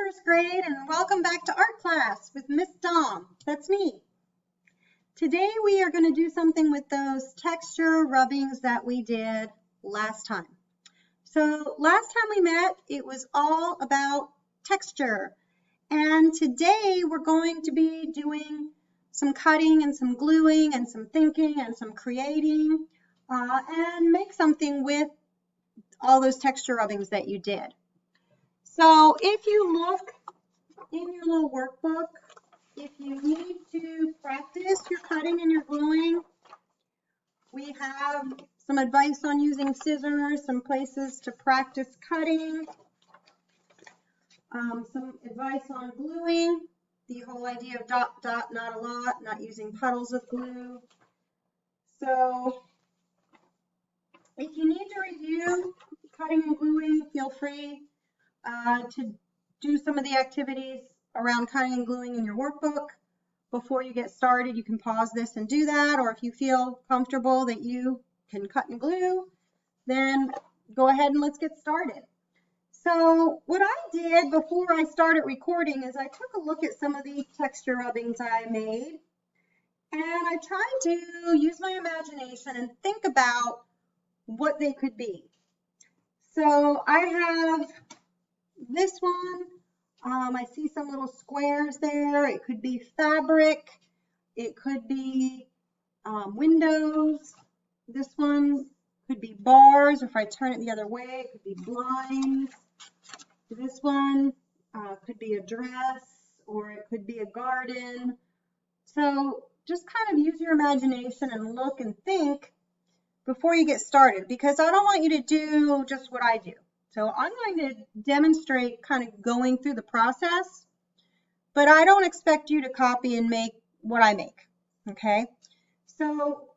first grade, and welcome back to art class with Miss Dom. That's me. Today we are going to do something with those texture rubbings that we did last time. So last time we met, it was all about texture. And today we're going to be doing some cutting and some gluing and some thinking and some creating and make something with all those texture rubbings that you did. So if you look in your little workbook, if you need to practice your cutting and your gluing, we have some advice on using scissors, some places to practice cutting, some advice on gluing, the whole idea of dot, dot, not a lot, not using puddles of glue. So if you need to review cutting and gluing, feel free to do some of the activities around cutting and gluing in your workbook. Before you get started, you can pause this and do that, or if you feel comfortable that you can cut and glue, then go ahead and let's get started. So what I did before I started recording is I took a look at some of these texture rubbings I made, and I tried to use my imagination and think about what they could be. So I have this one. I see some little squares there. It could be fabric. It could be windows. This one could be bars. If I turn it the other way, it could be blinds. This one could be a dress, or it could be a garden. So just kind of use your imagination and look and think before you get started, because I don't want you to do just what I do. So I'm going to demonstrate kind of going through the process, but I don't expect you to copy and make what I make, okay? So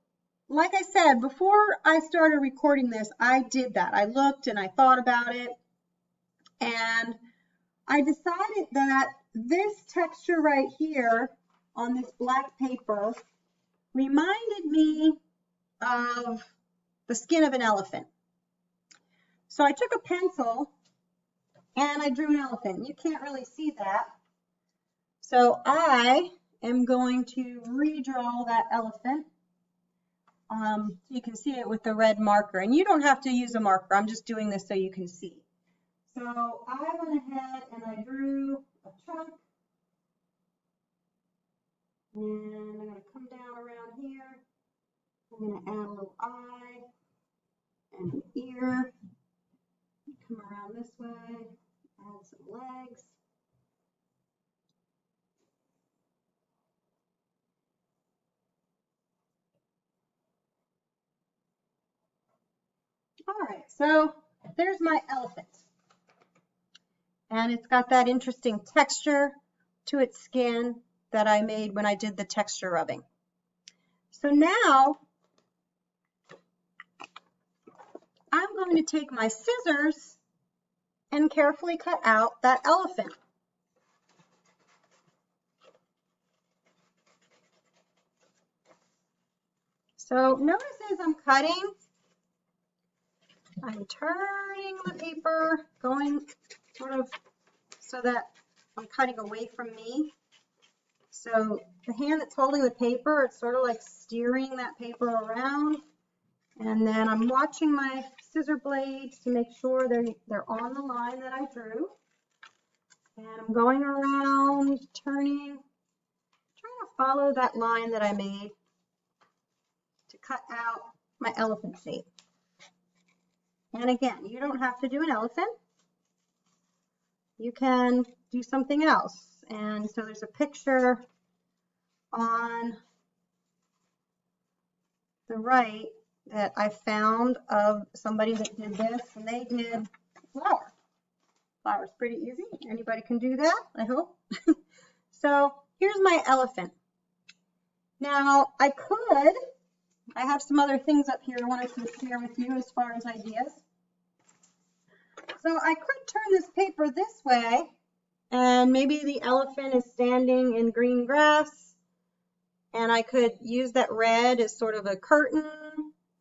like I said, before I started recording this, I did that. I looked and I thought about it, and I decided that this texture right here on this black paper reminded me of the skin of an elephant. So I took a pencil and I drew an elephant. You can't really see that. So I am going to redraw that elephant. You can see it with the red marker. And you don't have to use a marker. I'm just doing this so you can see. So I went ahead and I drew a trunk. And I'm going to come down around here. I'm going to add a little eye and an ear. Come around this way, add some legs. All right, so there's my elephant. And it's got that interesting texture to its skin that I made when I did the texture rubbing. So now I'm going to take my scissors and carefully cut out that elephant. So notice as I'm cutting, I'm turning the paper, going sort of so that I'm cutting away from me. So the hand that's holding the paper, it's sort of like steering that paper around. And then I'm watching my scissor blades to make sure they're on the line that I drew. And I'm going around, turning, trying to follow that line that I made to cut out my elephant shape. And again, you don't have to do an elephant. You can do something else. And so there's a picture on the right that I found of somebody that did this, and they did flower. Flower's pretty easy. Anybody can do that, I hope. So here's my elephant. Now I have some other things up here I wanted to share with you as far as ideas. So I could turn this paper this way, and maybe the elephant is standing in green grass, and I could use that red as sort of a curtain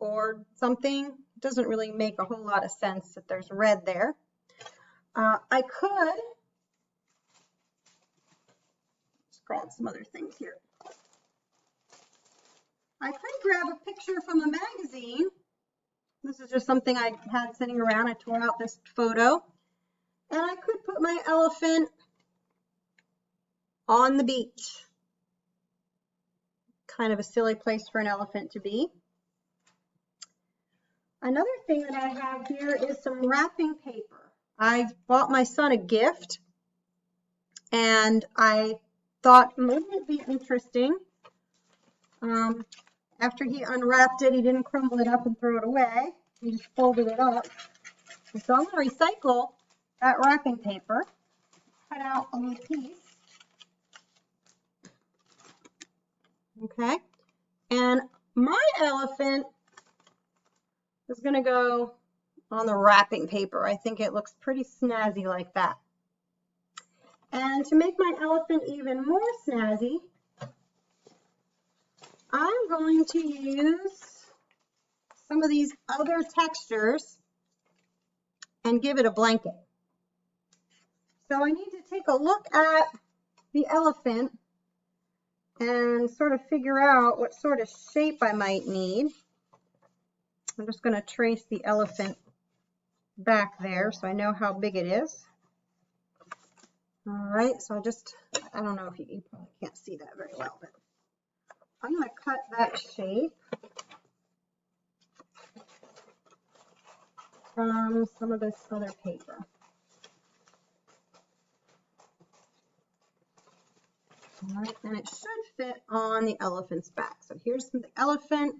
or something. It doesn't really make a whole lot of sense that there's red there. I could grab some other things here. I could grab a picture from a magazine. This is just something I had sitting around. I tore out this photo. And I could put my elephant on the beach. Kind of a silly place for an elephant to be. Another thing that I have here is some wrapping paper. I bought my son a gift, and I thought maybe it'd be interesting. After he unwrapped it, he didn't crumble it up and throw it away. He just folded it up. And so I'm going to recycle that wrapping paper, cut out a little piece. Okay, and my elephant is going to go on the wrapping paper. I think it looks pretty snazzy like that. And to make my elephant even more snazzy, I'm going to use some of these other textures and give it a blanket. So I need to take a look at the elephant and sort of figure out what sort of shape I might need. I'm just going to trace the elephant back there so I know how big it is. All right, so I don't know if you probably can't see that very well, but I'm going to cut that shape from some of this other paper. All right, and it should fit on the elephant's back. So here's the elephant.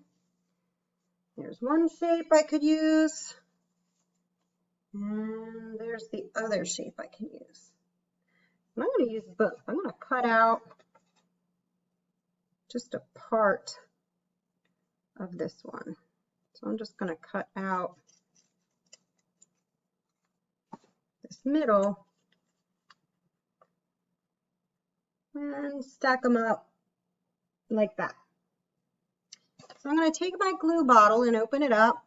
There's one shape I could use. And there's the other shape I can use. And I'm going to use both. I'm going to cut out just a part of this one. So I'm just going to cut out this middle and stack them up like that. So I'm going to take my glue bottle and open it up,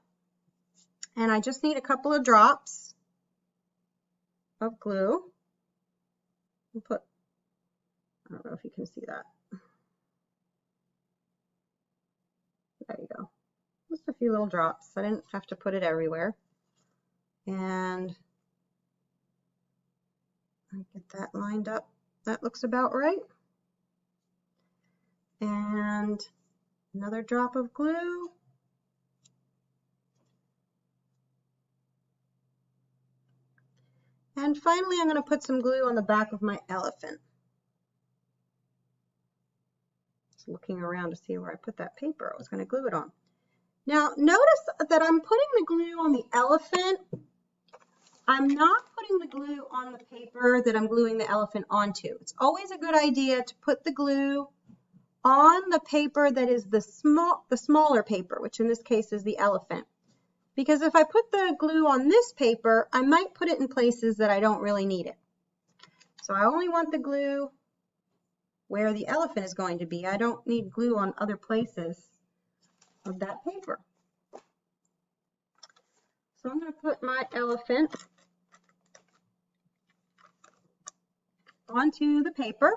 and I just need a couple of drops of glue. I don't know if you can see that. There you go. Just a few little drops. I didn't have to put it everywhere. And I get that lined up. That looks about right. And another drop of glue. And finally, I'm going to put some glue on the back of my elephant. Just looking around to see where I put that paper I was going to glue it on. Now, notice that I'm putting the glue on the elephant. I'm not putting the glue on the paper that I'm gluing the elephant onto. It's always a good idea to put the glue on the paper that is the smaller paper, which in this case is the elephant. Because if I put the glue on this paper, I might put it in places that I don't really need it. So I only want the glue where the elephant is going to be. I don't need glue on other places of that paper. So I'm going to put my elephant onto the paper.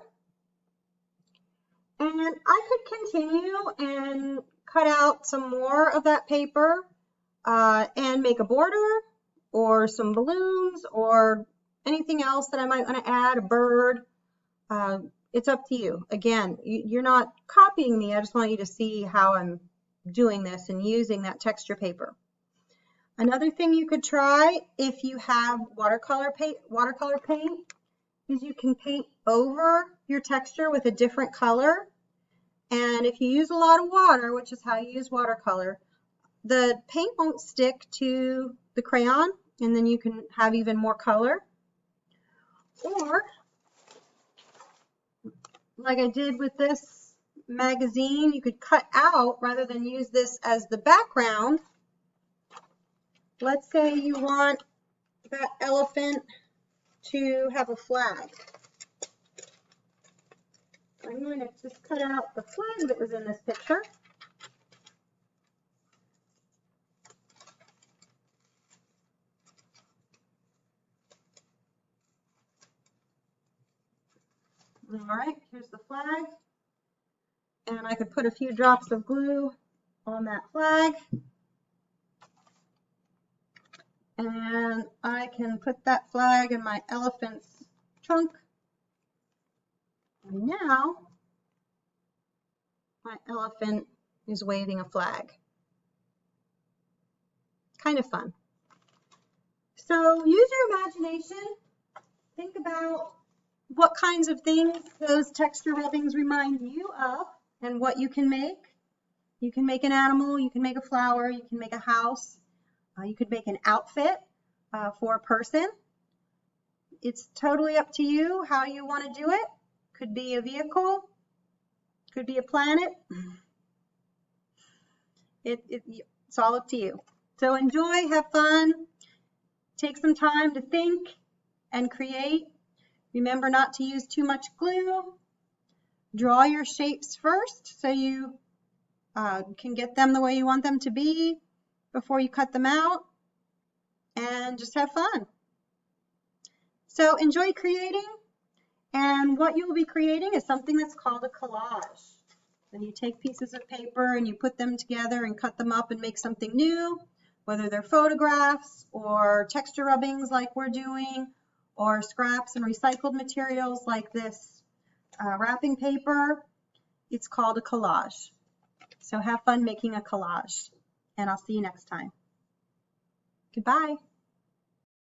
And I could continue and cut out some more of that paper and make a border or some balloons or anything else that I might want to add, a bird. It's up to you. Again, you're not copying me. I just want you to see how I'm doing this and using that texture paper. Another thing you could try if you have watercolor paint is you can paint over your texture with a different color. And if you use a lot of water, which is how you use watercolor, the paint won't stick to the crayon, and then you can have even more color. Or, like I did with this magazine, you could cut out, rather than use this as the background. Let's say you want that elephant to have a flag. I'm going to just cut out the flag that was in this picture. All right, here's the flag. And I could put a few drops of glue on that flag. And I can put that flag in my elephant's trunk. And now my elephant is waving a flag. Kind of fun. So use your imagination. Think about what kinds of things those texture rubbings remind you of and what you can make. You can make an animal, you can make a flower, you can make a house, you could make an outfit for a person. It's totally up to you how you want to do it. Could be a vehicle, could be a planet. It's all up to you. So enjoy, have fun, take some time to think and create. Remember not to use too much glue. Draw your shapes first so you can get them the way you want them to be before you cut them out, and just have fun. So enjoy creating, and what you will be creating is something that's called a collage. And you take pieces of paper and you put them together and cut them up and make something new, whether they're photographs or texture rubbings like we're doing, or scraps and recycled materials like this wrapping paper. It's called a collage. So have fun making a collage, and I'll see you next time. Goodbye.